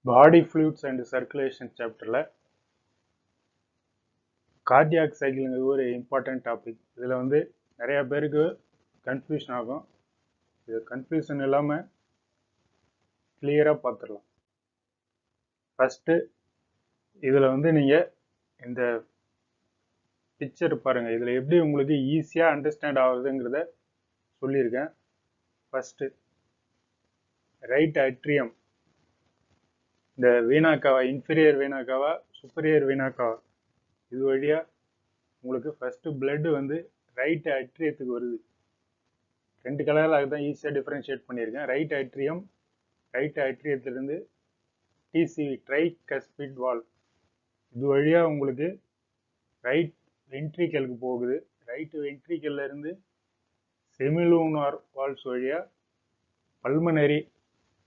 Body fluids and circulation chapterல cardiac சைக்கிள்ங்கிறது ஒரு இம்பார்ட்டன்ட் டாபிக். இதில் வந்து நிறைய பேருக்கு கன்ஃபியூஷன் ஆகும். இது கன்ஃபியூஷன் இல்லாமல் கிளியராக பார்த்துடலாம். ஃபஸ்ட்டு இதில் வந்து நீங்கள் இந்த பிக்சர் பாருங்கள். இதில் எப்படி உங்களுக்கு ஈஸியாக அண்டர்ஸ்டாண்ட் ஆகுதுங்கிறத சொல்லியிருக்கேன். ஃபஸ்ட்டு ரைட் அட்ரியம், இந்த வீணாக்காவா, இன்ஃபீரியர் வீணாக்காவா, சுப்பீரியர் வீணாக்காவா, இது வழியாக உங்களுக்கு ஃபஸ்ட்டு பிளட்டு வந்து ரைட் அட்ரியத்துக்கு வருது. ரெண்டு கலரில் அதுதான் ஈஸியாக டிஃப்ரென்ஷியேட் பண்ணியிருக்கேன். ரைட் அட்ரியத்திலிருந்து டிசிவி, ட்ரை கஸ்பிட் வால், இது வழியாக உங்களுக்கு ரைட் வென்ட்ரிக்கலுக்கு போகுது. ரைட் வென்ட்ரிக்கல்ல இருந்து செமிலூனார் வால்ஸ் வழியாக பல்மனரி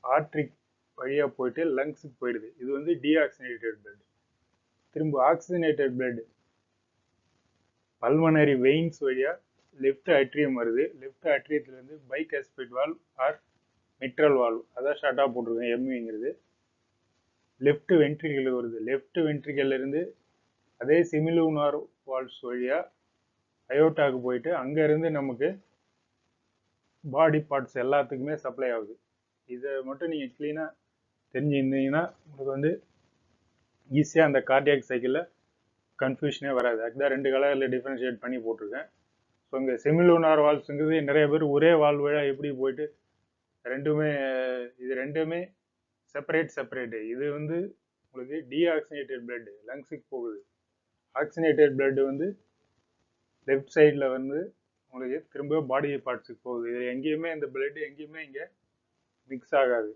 ஆர்ட்ரிக் வழியாக போயிட்டு லங்ஸுக்கு போயிடுது. இது வந்து டீஆக்சிஜனேட்டட் பிளட். திரும்ப ஆக்சிஜனேட்டட் பிளட் பல்மனரி வெயின்ஸ் வழியாக லெஃப்ட் அட்ரியம் வருது. லெஃப்ட் அட்ரியத்திலேருந்து bicuspid valve or mitral valve, அதான் ஷார்ட்டாக போட்டிருக்கேன் எம்விங்கிறது. லெஃப்ட் வென்ட்ரிக்கலுக்கு வருது. லெஃப்ட் வென்ட்ரிக்கல்ல இருந்து அதே செமிலூனார் வால்வ்ஸ் வழியாக அயோட்டாவுக்கு போயிட்டு அங்கேருந்து நமக்கு பாடி பார்ட்ஸ் எல்லாத்துக்குமே சப்ளை ஆகுது. இதை மட்டும் நீங்கள் க்ளீனாக தெரிஞ்சுருந்தீங்கன்னா உங்களுக்கு வந்து ஈஸியாக அந்த கார்டியாக் சைக்கிளில் கன்ஃபியூஷனே வராது. அதுதான் ரெண்டு கலரில் டிஃப்ரென்ஷியேட் பண்ணி போட்டிருக்கேன். ஸோ இங்கே செமிலூனார் வால்வ்ஸுங்கிறது நிறைய பேர் ஒரே வால்வ் வழியாக எப்படி போயிட்டு ரெண்டுமே, இது ரெண்டுமே செப்பரேட். இது வந்து உங்களுக்கு டீஆக்சிஜனேட்டட் பிளட் லங்ஸுக்கு போகுது. ஆக்சிஜனேட்டட் பிளட் வந்து லெஃப்ட் சைடில் வந்து உங்களுக்கு திரும்ப பாடி பார்ட்ஸுக்கு போகுது. இது எங்கேயுமே இந்த பிளட் எங்கேயுமே இங்கே மிக்ஸ் ஆகாது.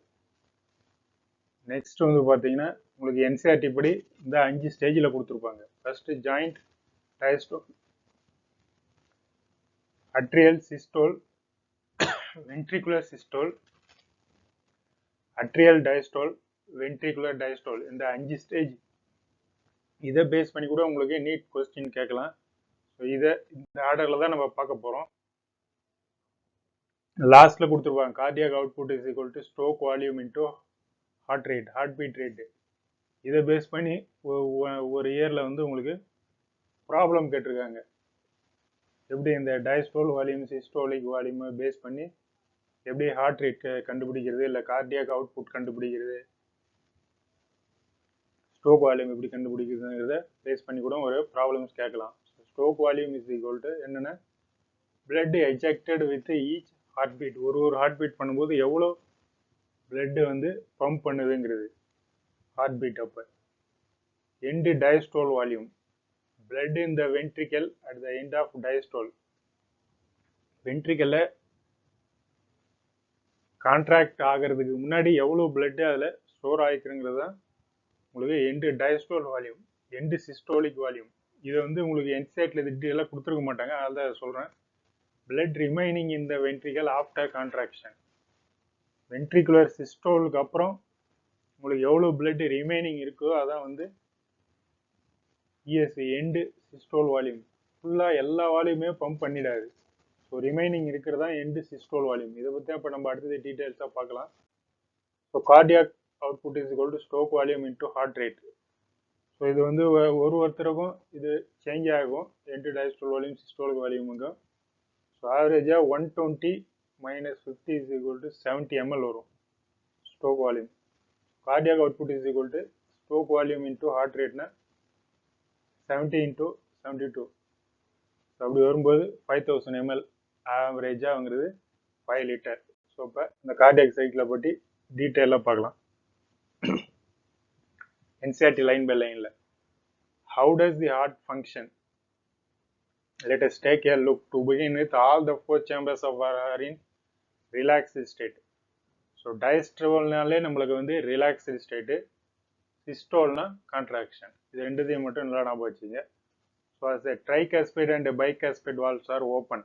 நெக்ஸ்ட் வந்து பார்த்தீங்கன்னா உங்களுக்கு என்சிஆர்டி படி இந்த 5 ஸ்டேஜில் கொடுத்துருப்பாங்க. First joint diastole, atrial systole, ventricular systole, atrial diastole, ventricular diastole, இந்த 5 ஸ்டேஜ். இதை பேஸ் பண்ணி கூட உங்களுக்கு நீட் கொஸ்டின் கேட்கலாம். ஸோ இதை இந்த ஆர்டரில் தான் நம்ம பார்க்க போகிறோம். லாஸ்ட்டில் கொடுத்துருப்பாங்க cardiac output is equal to stroke volume into heart beat rate. இதை பேஸ் பண்ணி ஒரு இயரில் வந்து உங்களுக்கு ப்ராப்ளம் கேட்டிருக்காங்க. எப்படி இந்த டயஸ்டோல் வால்யூம், சிஸ்டோலிக் வால்யூமை பேஸ் பண்ணி எப்படி ஹார்ட் ரேட் கண்டுபிடிக்கிறது, இல்லை கார்டியாக் அவுட்புட் கண்டுபிடிக்கிறது, ஸ்ட்ரோக் வால்யூம் எப்படி கண்டுபிடிக்கிறதுங்கிறத பேஸ் பண்ணி கூட ஒரு ப்ராப்ளம்ஸ் கேட்கலாம். Stroke volume is equal to என்னென்ன, blood ejected with each heart beat, ஒரு ஹார்ட் பீட் பண்ணும்போது எவ்வளோ பிளட்டு வந்து பம்ப் பண்ணுதுங்கிறது ஹார்ட் பீட் அப்போ. End diastole volume, blood in the ventricle at the end of diastole. வென்ட்ரிக்கல்ல கான்ட்ராக்ட் ஆகிறதுக்கு முன்னாடி எவ்வளோ பிளட் அதில் ஸ்டோர் ஆகிக்கிறங்கிறது தான் உங்களுக்கு end diastole volume, end systolic volume. இதை வந்து உங்களுக்கு என்சைட்டில் டீட்டெயிலாக கொடுத்துருக்க மாட்டாங்க, அதனால தான் சொல்கிறேன். Blood remaining in the ventricle after contraction, ventricular சிஸ்டோலுக்கு அப்புறம் உங்களுக்கு எவ்வளோ பிளட் ரிமைனிங் இருக்கோ அதான் வந்து இஎஸ்சி, எண்டு சிஸ்டோல் வால்யூம். ஃபுல்லாக எல்லா வால்யூமே பம்ப் பண்ணிடாது. ஸோ ரிமைனிங் இருக்கிறதா எண்டு சிஸ்டோல் வால்யூம். இதை பற்றி அப்போ நம்ம அடுத்தது டீட்டெயில்ஸாக பார்க்கலாம். So cardiac output is equal to stroke volume into heart rate. So இது வந்து ஒருத்தருக்கும் இது சேஞ்ச் ஆகும், எண்டு டயஸ்டோல் வால்யூம், சிஸ்டோலிக் வால்யூமுங்க. ஸோ ஆவரேஜாக 120 - 50 இஸ் ஈக்குவல் டு 70 ml வரும் stroke volume. Cardiac output is equal to stroke volume into heart ரேட்னா 70 × 72. So அப்படி வரும்போது 5000 ml ஆவரேஜாகங்கிறது 5 லிட்டர். ஸோ இப்போ இந்த கார்டியாக் சைக்கிளை பற்றி டீட்டெயிலாக பார்க்கலாம். என்சிஆர்டி லைன் பை லைனில் how does the heart function. Let us take a look. To begin with, all the 4 chambers of are in relaxed state. So டயஸ்ட்ரோல்னாலே நம்மளுக்கு வந்து ரிலாக்ஸ்டு ஸ்டேட்டு, சிஸ்டோல்னா கான்ட்ராக்ஷன். இது ரெண்டுத்தையும் மட்டும் நல்லா ஞாபகம் வச்சுங்க. So as a tricuspid and bicuspid valves are open.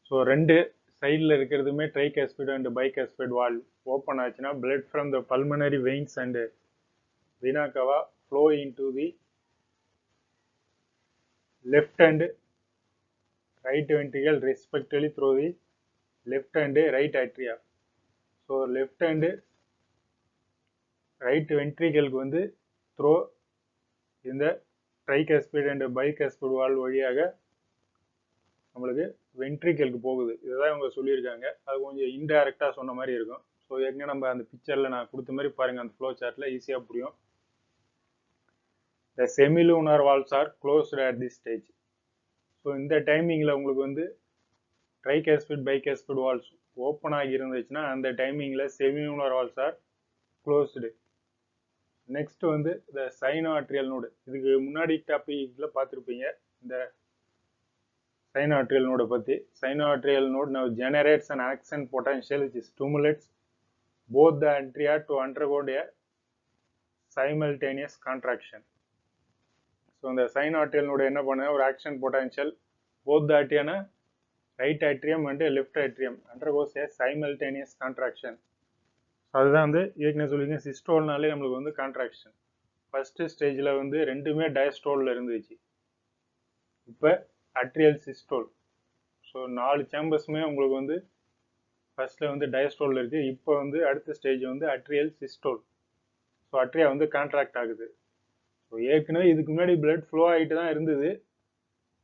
So ரெண்டு சைடில் இருக்கிறதுமே tricuspid and bicuspid valve open ஆச்சுன்னா blood from the pulmonary veins and vena cava flow into the left and right ventricle respectively through the left and right atria. So left and right வென்ட்ரிகலுக்கு வந்து through இந்த ட்ரைகாஸ்பிட் and பைகாஸ்பிட் வால் வழியாக நம்மளுக்கு வென்ட்ரிகலுக்கு போகுது. இதுதான் இவங்க சொல்லியிருக்காங்க. அது கொஞ்சம் இன்டைரக்டாக சொன்ன மாதிரி இருக்கும். ஸோ ஏற்கனவே நம்ம அந்த பிக்சரில் நான் கொடுத்த மாதிரி பாருங்கள், அந்த ஃப்ளோ சார்ட்டில் ஈஸியாக புரியும். The semilunar valves are closed at this stage. So இந்த டைமிங்கில் உங்களுக்கு வந்து ட்ரைகாஸ்பிட் பைகாஸ்பிட் வால்ஸ் ஓப்பன் ஆகி இருந்துச்சுன்னா அந்த டைமிங்கில் semilunar Waals R closed. Next வந்து இந்த சைனோஆர்ட்ரியல் நோடு. இதுக்கு முன்னாடி டாபிக்ல பார்த்துருப்பீங்க இந்த சைனோஆர்ட்ரியல் நோடை பற்றி. சைனோஆர்ட்ரியல் note now generates an action potential which stimulates both the atria to undergo a simultaneous contraction. So இந்த சைனோஆர்ட்ரியல் நோடு என்ன பண்ண ஒரு ஆக்ஷன் பொட்டன்ஷியல் போத் த ஆட்ரியானா right atrium and left atrium undergoes a simultaneous contraction. அதுதான் வந்து ஏற்கனவே சொல்லிங்க சிஸ்டோல்னாலே நம்மளுக்கு வந்து கான்ட்ராக்ஷன். ஃபர்ஸ்ட் ஸ்டேஜில் வந்து ரெண்டுமே டயஸ்டோலில் இருந்துச்சு. இப்போ அட்ரியல் சிஸ்டோல். ஸோ 4 சேம்பர்ஸுமே உங்களுக்கு வந்து ஃபர்ஸ்ட்டில் வந்து டயஸ்டோலில் இருக்குது. இப்போ வந்து அடுத்த ஸ்டேஜ் வந்து அட்ரியல் சிஸ்டோல். ஸோ அட்ரியா வந்து கான்ட்ராக்ட் ஆகுது. ஸோ ஏற்கனவே இதுக்கு முன்னாடி பிளட் ஃப்ளோ ஆகிட்டு தான் இருந்தது,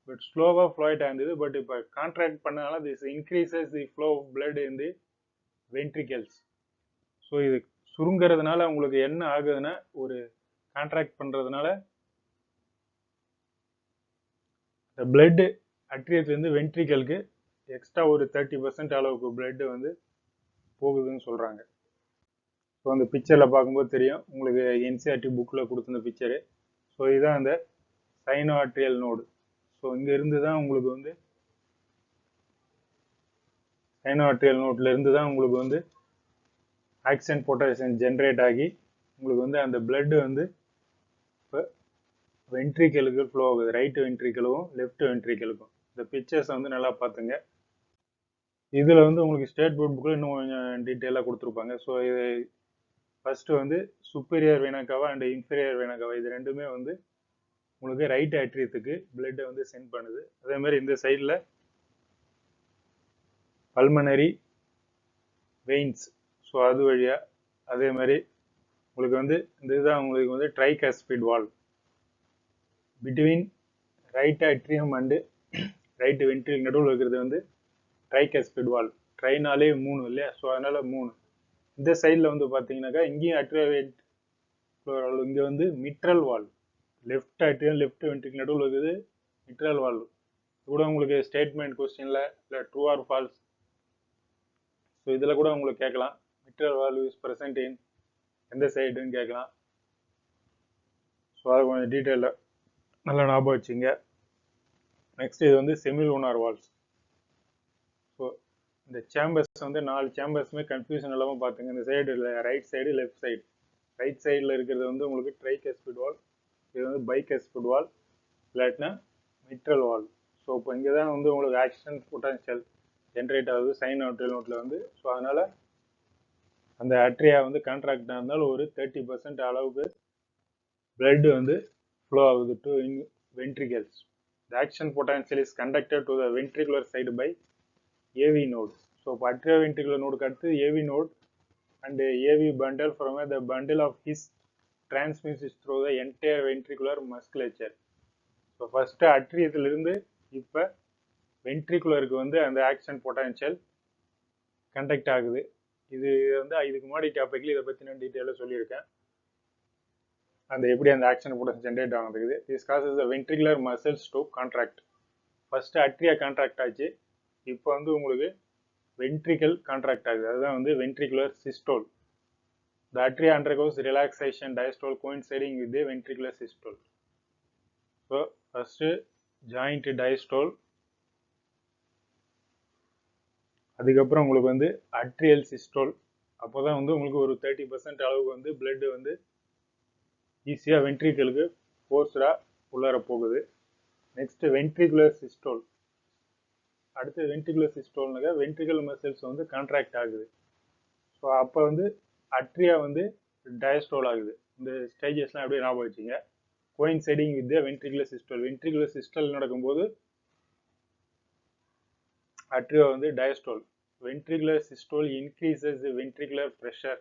பட் ஸ்லோவாக ஃப்ளோ ஆகிட்டா இருந்தது. பட் இப்போ கான்ட்ராக்ட் பண்ணனால this increases the flow of blood in the ventricles. So இது சுருங்கிறதுனால உங்களுக்கு என்ன ஆகுதுன்னா, ஒரு கான்ட்ராக்ட் பண்ணுறதுனால இந்த பிளட் அட்ரியத்துலேருந்து வென்ட்ரிகலுக்கு எக்ஸ்ட்ரா ஒரு 30% அளவுக்கு பிளட் வந்து போகுதுன்னு சொல்கிறாங்க. ஸோ அந்த பிக்சரில் பார்க்கும்போது தெரியும் உங்களுக்கு, என்சிஆர்டி புக்கில் கொடுத்துருந்த பிக்சரு. ஸோ இதுதான் அந்த சைனோஆர்ட்ரியல் நோடு. ஸோ இங்கே இருந்து தான் உங்களுக்கு வந்து சைனோஆர்ட்ரியல் நோட்ல இருந்து தான் உங்களுக்கு வந்து ஆக்ஷன் பொட்டன்ஷியல் ஜென்ரேட் ஆகி உங்களுக்கு வந்து அந்த பிளட் வந்து இப்போ வென்ட்ரிகலுக்கு ஃப்ளோ ஆகுது. ரைட் வென்ட்ரிகலுக்கும் லெஃப்ட் வென்ட்ரிகலுக்கும். இந்த பிக்சர்ஸ் வந்து நல்லா பார்த்துங்க. இதில் வந்து உங்களுக்கு ஸ்டேட் போர்ட் புக்கில் இன்னும் கொஞ்சம் டீட்டெயிலாக கொடுத்துருப்பாங்க. ஸோ இது ஃபர்ஸ்ட்டு வந்து சுப்பீரியர் வெனகவா அண்ட் இன்ஃபீரியர் வெனகவா இது ரெண்டுமே வந்து உங்களுக்கு ரைட் ஆட்ரியத்துக்கு பிளட்டை வந்து சென்ட் பண்ணுது. அதே மாதிரி இந்த சைடில் பல்மனரி வெயின்ஸ். ஸோ அது வழியாக அதே மாதிரி உங்களுக்கு வந்து இந்த இதுதான் உங்களுக்கு வந்து tricuspid valve between right atrium and right ventricle நடுவில் இருக்கிறது வந்து ட்ரைகாஸ்பிட் வால்வ். ட்ரைனாலே 3 இல்லையா? ஸோ அதனால 3. இந்த சைடில் வந்து பார்த்தீங்கன்னாக்கா இங்கேயும் அட்ரியா இங்கே வந்து மிட்ரல் valve. Left atrium left ventricle நடுவில் இருக்குது மிட்ரல் வால்வ். கூட உங்களுக்கு ஸ்டேட்மெண்ட் கொஸ்டினில் இல்லை ட்ரூ ஆர் ஃபால்ஸ், ஸோ இதில் கூட உங்களுக்கு கேட்கலாம் மிட்ரல் வால்வ் இஸ் ப்ரெசென்ட் இன் எந்த சைடுன்னு கேட்கலாம். ஸோ அதை கொஞ்சம் டீட்டெயிலாக நல்லா ஞாபகம் வச்சுங்க. நெக்ஸ்ட் இது வந்து செமிலுனார் வால்வ்ஸ். ஸோ இந்த சேம்பர்ஸ் வந்து 4 சேம்பர்ஸுமே கன்ஃபியூஷன் இல்லாமல் பார்த்துங்க. இந்த சைடு இல்லை, right side left side. Right சைடில் இருக்கிறது வந்து உங்களுக்கு ட்ரைகாஸ்பிட் வால்வ், இது வந்து பைகாஸ்பிட் வால்வ் இல்லாட்டினா மிட்ரல் வால்வ். ஸோ இப்போ இங்கே தான் வந்து உங்களுக்கு ஆக்ஷன் பொட்டன்ஷியல் ஜென்ரேட் ஆகுது சைனோஆர்ட்ரியல் நோட்டில் வந்து. ஸோ அதனால் அந்த அட்ரியா வந்து கான்ட்ராக்டாக இருந்தாலும் ஒரு 30% அளவுக்கு பிளட் வந்து ஃப்ளோ ஆகுது to ventricles. The action potential is conducted to the ventricular side by AV node. So இப்போ atrioventricular node அடுத்து AV node and AV bundle from the bundle of his transmisses through the entire ventricular musculature. So first அட்ரியத்திலிருந்து இப்போ வென்ட்ரிகுலருக்கு வந்து அந்த action potential conduct ஆகுது. இது வந்து இதுக்கு முன்னாடி டாபிக்ல இதை பற்றி நான் டீட்டெயிலாக சொல்லியிருக்கேன், அந்த எப்படி அந்த ஆக்ஷன் பொட்டன்ஷியல் ஜென்ரேட் ஆகுது. This causes the ventricular muscles to contract. First atria contract ஆச்சு, இப்போ வந்து உங்களுக்கு வென்ட்ரிகல் கான்ட்ராக்ட் ஆகுது. அதுதான் வந்து ventricular systole. The atria undergoes relaxation diastole coinciding with the ventricular systole. So first joint diastole, அதுக்கப்புறம் உங்களுக்கு வந்து அட்ரியல் சிஸ்டோல். அப்போ தான் வந்து உங்களுக்கு ஒரு 30% அளவுக்கு வந்து பிளட் வந்து ஈஸியாக வென்ட்ரிகலுக்கு ஃபோர்ஸ்டாக உள்ளார போகுது. Next ventricular systole. அடுத்து வென்ட்ரிகுலர் சிஸ்டோல்னாக்க வென்ட்ரிகல் மசில்ஸ் வந்து கான்ட்ராக்ட் ஆகுது. ஸோ அப்போ வந்து அட்ரியா வந்து டயஸ்டோல் ஆகுது. இந்த ஸ்டேஜஸ்லாம் அப்படியே ஞாபகம் வச்சுங்க. Coinciding with the ventricular systole. Ventricular systole நடக்கும்போது அட்ரியா வந்து diastole. Ventricular systole increases the ventricular pressure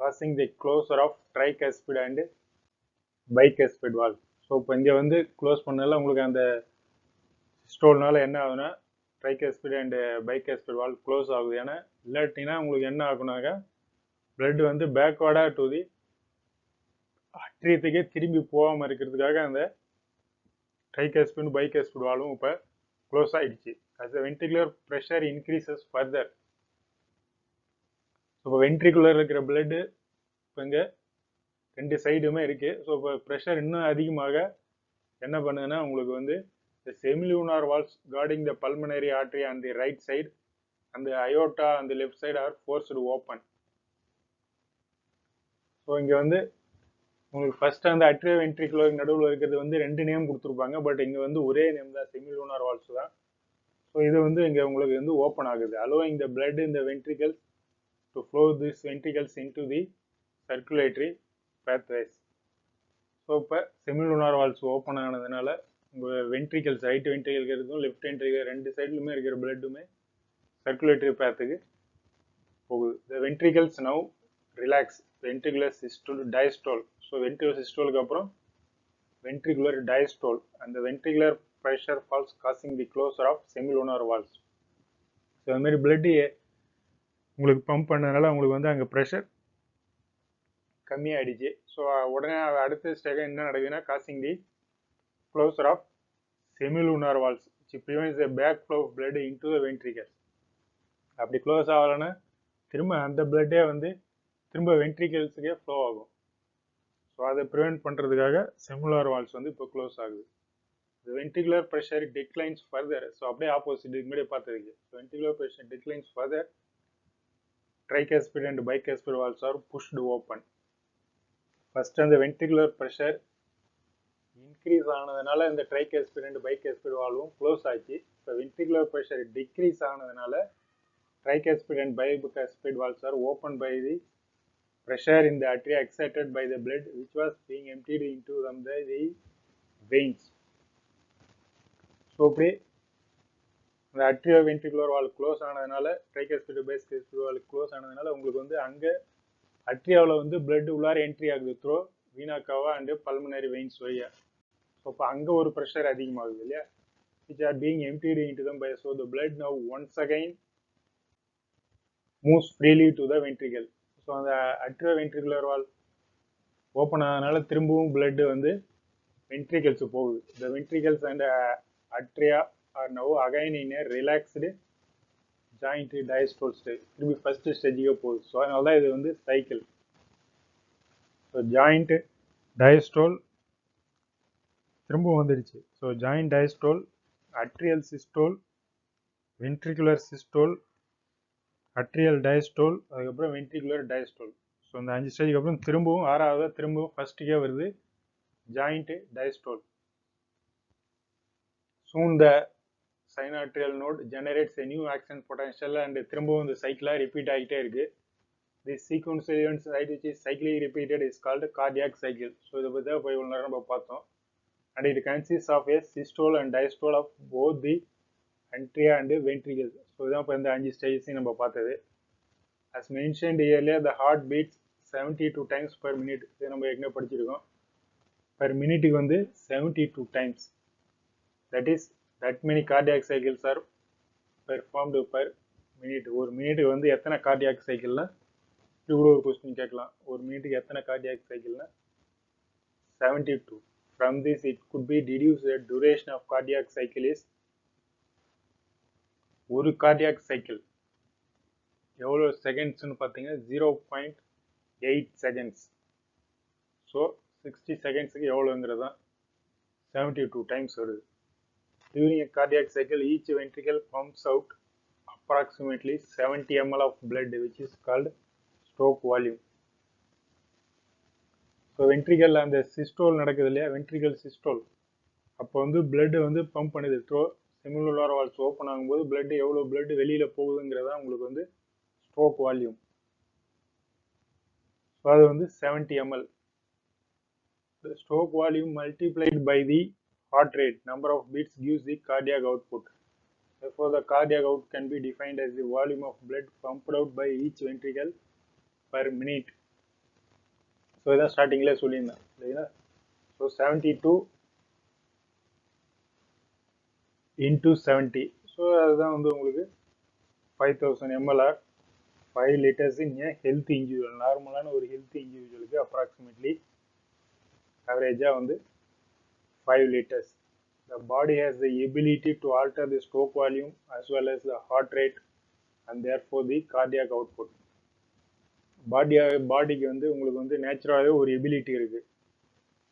causing the closure of tricuspid and bicuspid valve. So இப்போ இங்கே வந்து க்ளோஸ் பண்ணல உங்களுக்கு அந்த சிஸ்டோல்னால என்ன ஆகுதுன்னா tricuspid and bicuspid valve close ஆகுது. ஏன்னா இல்லாட்டினா உங்களுக்கு என்ன ஆகுனாக்கா பிளட் வந்து பேக்வார்டாக டு தி அட்ரியத்துக்கே திரும்பி போகாமல் இருக்கிறதுக்காக அந்த ட்ரைகஸ்பிட் பைகஸ்பிட் வால்வும் இப்போ க்ளோஸ் ஆகிடுச்சு. அஸ் த வென்ட்ரிகுலர் ப்ரெஷர் இன்க்ரீசஸ் ஃபர்தர். இப்போ வென்ட்ரிகுலர் இருக்கிற பிளட்டு இப்போ இங்கே ரெண்டு சைடுமே இருக்கு. ஸோ இப்போ ப்ரெஷர் இன்னும் அதிகமாக என்ன பண்ணுதுன்னா உங்களுக்கு வந்து the semilunar valves guarding the pulmonary artery on the right side and the aorta on the left side are forced to open. So இங்கே வந்து உங்களுக்கு ஃபர்ஸ்ட் அந்த அட்ரியோ வென்ட்ரிகுலர் நடுவில் இருக்கிறது வந்து ரெண்டு நேம் கொடுத்துருப்பாங்க. பட் இங்கே வந்து ஒரே நேம் தான், செமிலூனார் வால்ஸ் தான். ஸோ இது வந்து இங்கே உங்களுக்கு வந்து ஓப்பன் ஆகுது, allowing the blood in the ventricles to flow these ventricles into the circulatory pathways. So இப்போ செமிலூனார் வால்ஸ் ஓப்பன் ஆனதுனால உங்கள் வென்ட்ரிகல்ஸ் ரைட் வென்ட்ரிகல் இருக்கும் லெஃப்ட் வென்ட்ரிகல் ரெண்டு சைட்லுமே இருக்கிற பிளட்டுமே சர்க்குலேட்டரி பேத்துக்கு போகுது. The ventricles now relax ventricular systole diastole. So ventricular சிஸ்டோலுக்கு அப்புறம் வென்ட்ரிகுலர் டயஸ்டோல். அந்த ventricular pressure falls causing the closure of semilunar valves. So அது மாதிரி பிளட்டு உங்களுக்கு பம்ப் பண்ணதுனால உங்களுக்கு வந்து அங்கே ப்ரெஷர் கம்மியாகிடுச்சு. ஸோ உடனே அடுத்த ஸ்டேஜ் என்ன நடக்குதுன்னா causing the closure of semilunar valves which prevents the backflow of blood into the ventricles. அப்படி க்ளோஸ் ஆகலைன்னா திரும்ப அந்த பிளட்டே வந்து திரும்ப வென்ட்ரிகல்ஸுக்கே ஃப்ளோ ஆகும். ஸோ அதை ப்ரிவெண்ட் பண்ணுறதுக்காக செமிலுனார் வால்ஸ் வந்து இப்போ க்ளோஸ் ஆகுது. Ventricular pressure declines further. So அப்படியே ஆப்போசிட் முன்னாடியே பார்த்ததுக்கு. So ventricular pressure declines further, tricuspid and bicuspid valves are pushed open. First அந்த வென்ட்ரிகுலர் ப்ரெஷர் இன்க்ரீஸ் ஆனதுனால இந்த ட்ரைகஸ்பிட் அண்ட் பைகஸ்பிட் வால்வும் க்ளோஸ் ஆச்சு. இப்போ வென்ட்ரிகுலர் ப்ரெஷர் டிக்ரீஸ் ஆனதுனால tricuspid and bicuspid valves are open by the pressure in the artery excited by the blood which was being emptied into them the veins. So அப்படி அந்த atrioventricular valve close ஆனதுனால tricuspid bicuspid valve close ஆனதுனால உங்களுக்கு வந்து அங்கே அட்ரியாவில் வந்து blood உள்ளார entry ஆகுது throw Veena kahwa and pulmonary veins வழியா. ஸோ இப்போ அங்கே ஒரு ப்ரெஷர் அதிகமாகுது இல்லையா, which are being emptied into them by, so the blood now once again moves freely to the ventricle. So அந்த அட்ரியோவென்ட்ரிகுலர் வால்வ் ஓப்பன் ஆனதுனால திரும்பவும் பிளட் வந்து வென்ட்ரிகல்ஸ் போகுது. the ventricles and atria are now again in a relaxed joint diastole stage. திரும்பி first ஸ்டேஜுக்கே போகுது. So அதனால தான் இது வந்து சைக்கிள். ஸோ ஜாயிண்ட் டயஸ்டோல் திரும்பவும் வந்துடுச்சு. So joint diastole, atrial systole, ventricular systole, atrial diastole, அதுக்கப்புறம் வென்ட்ரிகுலர் டயஸ்டோல். ஸோ இந்த 5 ஸ்டேஜுக்கு அப்புறம் திரும்பவும் ஆறாவது திரும்பவும் ஃபர்ஸ்ட்டுக்கே வருது joint diastole. Soon the sinoatrial node generates a new action potential and திரும்பவும் இந்த சைக்கிளாக ரிப்பீட் ஆகிட்டே இருக்கு. The sequential events which is cyclically repeated is called cardiac cycle. So இதை பற்றி தான் போய் இவ்வளோ நேரம் நம்ம பார்த்தோம். And it consists of a systole and diastole of both the atria and ventricles. So இதான் இப்போ இந்த 5 ஸ்டேஜஸையும் நம்ம பார்த்தது. As mentioned earlier, the heart beats 72 times per minute. இது நம்ம ஏற்கனவே படிச்சிருக்கோம். பர் மினிட்டுக்கு வந்து 72 times. That is, that many cardiac cycles are performed per minute. ஒரு மினிட்டுக்கு வந்து எத்தனை கார்டியாக் சைக்கிள்னா இப்படி கூட ஒரு கொஸ்டின் கேட்கலாம். ஒரு மினிட்டுக்கு எத்தனை cardiac சைக்கிள்னா 72. From this, it could be deduced that duration of cardiac cycle is ஒரு கார்டியாக் சைக்கிள் எவ்வளோ செகண்ட்ஸ்னு பார்த்தீங்கன்னா 0.8 seconds. ஸோ 60 செகண்ட்ஸுக்கு எவ்வளோங்கிறது தான் 72 times வருது. During a cardiac cycle, each ventricle pumps out approximately 70 ml of blood, which is called stroke volume. So ventricle அந்த systole நடக்குது இல்லையா, ventricle systole, அப்போ வந்து பிளட் வந்து பம்ப் பண்ணுது த்ரோ செமிலுனார் வால்வ்ஸ் ஓப்பன் ஆகும்போது பிளட் எவ்வளோ பிளட் வெளியில் போகுதுங்கிறதா உங்களுக்கு வந்து ஸ்ட்ரோக் வால்யூம். ஸோ அது வந்து 70 ml. The stroke volume multiplied by the heart rate, number of beats, gives the cardiac output. Therefore, the cardiac output can be defined as the volume of blood pumped out by each ventricle per minute. So இதான் ஸ்டார்டிங்கில் சொல்லியிருந்தேன் இல்லைங்களா. So 72 into 70, so அதுதான் வந்து உங்களுக்கு 5000 ml or 5 liters in a healthy individual. நார்மலான ஒரு healthy இண்டிவிஜுவலுக்கு approximately ஆவரேஜாக வந்து 5 liters. The body has the ability to alter the stroke volume as well as the heart rate and therefore the cardiac output. பாடிக்கு வந்து உங்களுக்கு வந்து நேச்சுரலாகவே ஒரு எபிலிட்டி இருக்கு,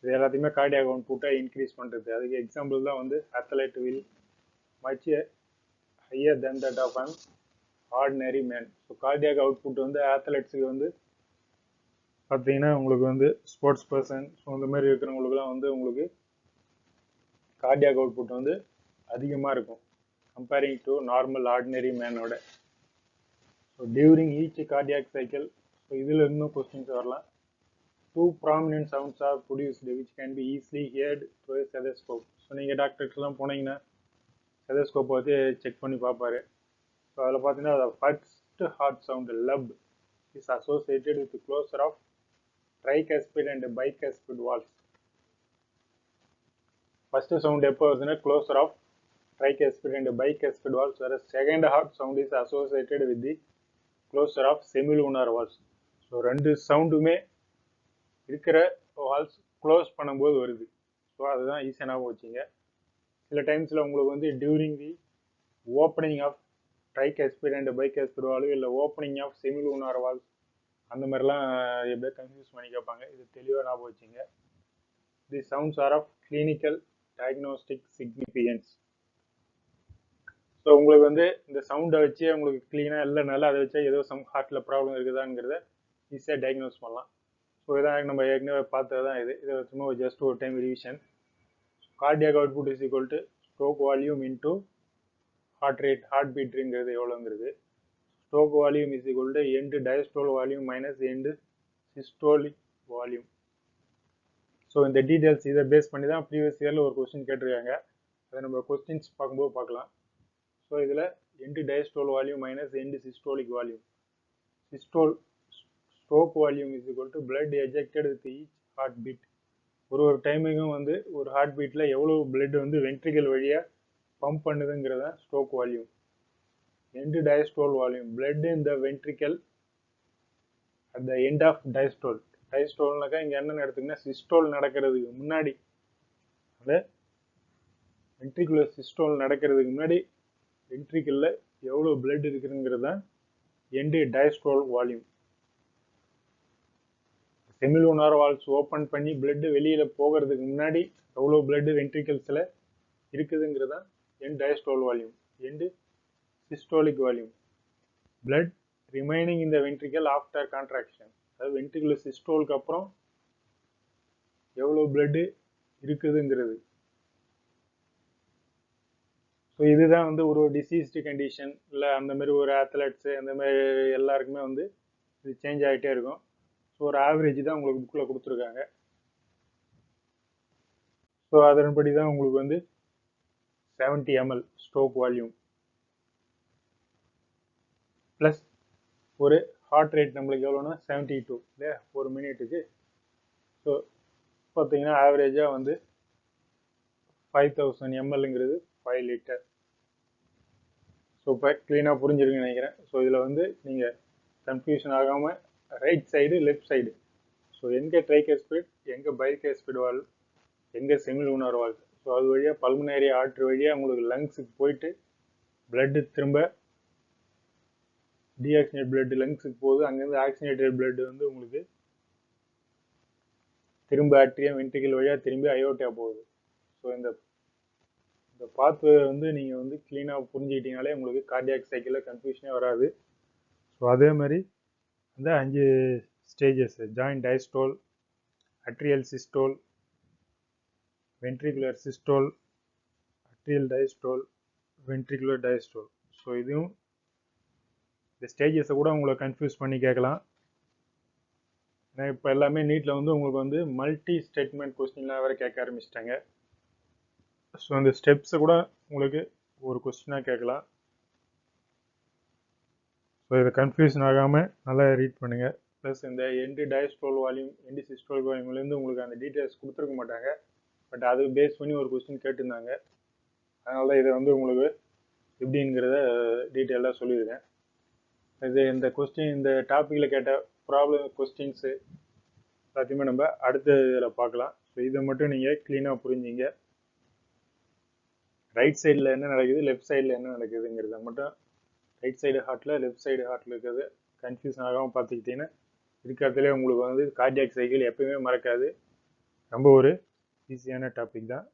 இது எல்லாத்தையுமே கார்டியாக் அவுட்புட்டாக இன்க்ரீஸ் பண்ணுறது. அதுக்கு எக்ஸாம்பிள் தான் வந்து athlete will much higher then that of an ordinary man. So cardiac output வந்து அத்லெட்ஸுக்கு வந்து பார்த்தீங்கன்னா உங்களுக்கு வந்து ஸ்போர்ட்ஸ் பர்சன், ஸோ இந்த மாதிரி இருக்கிறவங்களுக்குலாம் வந்து உங்களுக்கு கார்டியாக் அவுட்புட் வந்து அதிகமாக இருக்கும் கம்பேரிங் டு நார்மல் ஆர்டினரி மேனோட. So during each cardiac cycle, so இதில் இன்னும் கொஸ்டின்ஸ் வரலாம். 2 prominent sounds are produced which can be easily heard through a stethoscope. So நீங்கள் டாக்டர்ஸ்லாம் போனீங்கன்னா ஸ்டெதஸ்கோப் வச்சு செக் பண்ணி பார்ப்பாரு. ஸோ அதில் பார்த்தீங்கன்னா first heart sound lub is associated with closure of tricuspid and bicuspid valves. First sound எப்போ வருதுன்னா closure of tricuspid and bicuspid valves. வேற second heart sound is associated with the closure of semilunar valves. So ரெண்டு சவுண்டுமே இருக்கிற Waals close பண்ணும்போது வருது. So அதுதான் ஈஸியாக வச்சுங்க. சில டைம்ஸில் உங்களுக்கு வந்து during the opening of tricuspid and bicuspid valve இல்லை ஓப்பனிங் ஆஃப் செமிலூனார் வால்ஸ் அந்த மாதிரிலாம் எப்படியோ கன்ஃபியூஸ் பண்ணி கேட்பாங்க. இது தெளிவாக ஞாபகம் வச்சுங்க. The sounds are of clinical diagnostic significance. So உங்களுக்கு வந்து இந்த சவுண்டை வச்சு உங்களுக்கு க்ளீனாக இல்லைனால அதை வச்சா ஏதோ சம் ஹார்ட்டில் ப்ராப்ளம் இருக்குதாங்கிறத ஈஸியாக டயக்னோஸ் பண்ணலாம். ஸோ இதான் நம்ம ஏற்கனவே பார்த்தது தான் இது. இதை சும்மா ஜஸ்ட் ஒரு time revision. Cardiac output is equal to stroke volume into heart rate, heart பீட்ங்கிறது எவ்வளோங்கிறது. Stroke volume is equal to end diastole volume minus end systolic volume. So இந்த டீட்டெயில்ஸ் இதை பேஸ் பண்ணி தான் ப்ரீவியஸ் இயரில் ஒரு கொஸ்டின் கேட்டிருக்காங்க. அதை நம்ம கொஸ்டின்ஸ் பார்க்கும்போது பார்க்கலாம். ஸோ இதில் end diastole volume minus end systolic volume. Stroke volume is equal to blood ejected with each heart beat. ஒரு டைமிங்கும் வந்து ஒரு ஹார்ட் பீட்டில் எவ்வளோ பிளட் வந்து வென்ட்ரிகல் வழியாக பம்ப் பண்ணுதுங்கிறத stroke volume. End diastole volume, blood in the ventricle at the end of diastole. டயஸ்டோல்னாக்கா இங்கே என்ன நடக்குதுன்னா சிஸ்டோல் நடக்கிறதுக்கு முன்னாடி, அந்த வென்ட்ரிகுலர் சிஸ்டோல் நடக்கிறதுக்கு முன்னாடி வென்ட்ரிக்கல்ல எவ்வளோ பிளட் இருக்குதுங்கிறது தான் end diastole volume. Semilunar valves open பண்ணி பிளட் வெளியில் போகிறதுக்கு முன்னாடி எவ்வளோ பிளட் வென்ட்ரிகல்ஸில் இருக்குதுங்கிறது தான் end diastole volume. End systolic volume, blood remaining இந்த வென்ட்ரிக்கல் ஆஃப்டர் கான்ட்ராக்ஷன். அதாவது வென்ட்ரிகுலர் சிஸ்டோலுக்கு அப்புறம் எவ்வளோ பிளட்டு இருக்குதுங்கிறது. ஸோ இதுதான் வந்து ஒரு டிசீஸ்டு கண்டிஷன் இல்லை அந்த மாதிரி ஒரு அத்லெட்ஸு அந்த மாதிரி எல்லாருக்குமே வந்து இது சேஞ்ச் ஆகிட்டே இருக்கும். ஸோ ஒரு ஆவரேஜ் தான் உங்களுக்கு புக்கில் கொடுத்துருக்காங்க. ஸோ அதன்படி தான் உங்களுக்கு வந்து 70 ml ஸ்ட்ரோக் வால்யூம் ப்ளஸ் ஒரு ஹார்ட் ரேட் நம்மளுக்கு எவ்வளோன்னா 72 இல்லையா ஒரு மினிட்டுக்கு. ஸோ பார்த்தீங்கன்னா ஆவரேஜாக வந்து 5000 mlங்கிறது 5 லிட்டர். ஸோ இப்போ க்ளீனாக புரிஞ்சிருக்குன்னு நினைக்கிறேன். ஸோ இதில் வந்து நீங்கள் கன்ஃபியூஷன் ஆகாமல் right side left side, so எங்கே ட்ரைகாஸ்பிட், எங்கே பைகாஸ்பிட் வால்வ், எங்கே செமிலூனார் வால்வ், ஸோ அது வழியாக பல்மனரி ஆர்டரி வழியாக உங்களுக்கு லங்ஸுக்கு போயிட்டு பிளட்டு திரும்ப டீஆக்சினேட் பிளட் லங்ஸுக்கு போகுது. அங்கேருந்து ஆக்சினேட்டட் பிளட் வந்து உங்களுக்கு திரும்ப ஆட்ரியம் வென்ட்ரிக்கல் வழியாக திரும்பி அயோட்டியா போகுது. ஸோ இந்த பாத்வே வந்து நீங்கள் வந்து க்ளீனாக புரிஞ்சுக்கிட்டீங்கனாலே உங்களுக்கு கார்டியாக் சைக்கிளில் கன்ஃபியூஷனே வராது. ஸோ அதே மாதிரி அந்த 5 stages: joint diastole, atrial systole, ventricular systole, atrial diastole, ventricular diastole. So இதுவும் இந்த ஸ்டேஜஸை கூட உங்களை கன்ஃபியூஸ் பண்ணி கேட்கலாம். ஏன்னா இப்போ எல்லாமே நீட்டில் வந்து உங்களுக்கு வந்து மல்டி ஸ்டேட்மெண்ட் கொஸ்டின்லாம் வேறு கேட்க ஆரம்பிச்சிட்டாங்க. ஸோ அந்த ஸ்டெப்ஸை கூட உங்களுக்கு ஒரு கொஸ்டினாக கேட்கலாம். ஸோ இதை கன்ஃபியூஷன் ஆகாமல் நல்லா ரீட் பண்ணுங்கள். ப்ளஸ் இந்த எண்டு டயஸ்ட்ரோல் வால்யூம் எண்டு சிஸ்ட்ரோல் வால்யூம்லேருந்து உங்களுக்கு அந்த டீட்டெயில்ஸ் கொடுத்துருக்க மாட்டாங்க. பட் அது பேஸ் பண்ணி ஒரு கொஸ்டின் கேட்டிருந்தாங்க. அதனால தான் இதை வந்து உங்களுக்கு எப்படிங்கிறத டீட்டெயிலாக சொல்லியிருக்கேன். இது இந்த கொஸ்டின் இந்த டாப்பிக்கில் கேட்ட ப்ராப்ளம் கொஸ்டின்ஸு எல்லாத்தையுமே நம்ம அடுத்த இதில் பார்க்கலாம். ஸோ இதை மட்டும் நீங்கள் க்ளீனாக புரிஞ்சிங்க. ரைட் சைடில் என்ன நடக்குது, லெஃப்ட் சைடில் என்ன நடக்குதுங்கிறத மட்டும் ரைட் சைடு ஹார்ட்டில் லெஃப்ட் சைடு ஹார்ட்டில் இருக்கிறது கன்ஃபியூஷன் ஆகாமல் பார்த்துக்கிட்டீங்கன்னா இருக்கிறதுலே உங்களுக்கு வந்து கார்டியாக் சைக்கிள் எப்பயுமே மறக்காது. ரொம்ப ஒரு ஈஸியான டாபிக் தான்.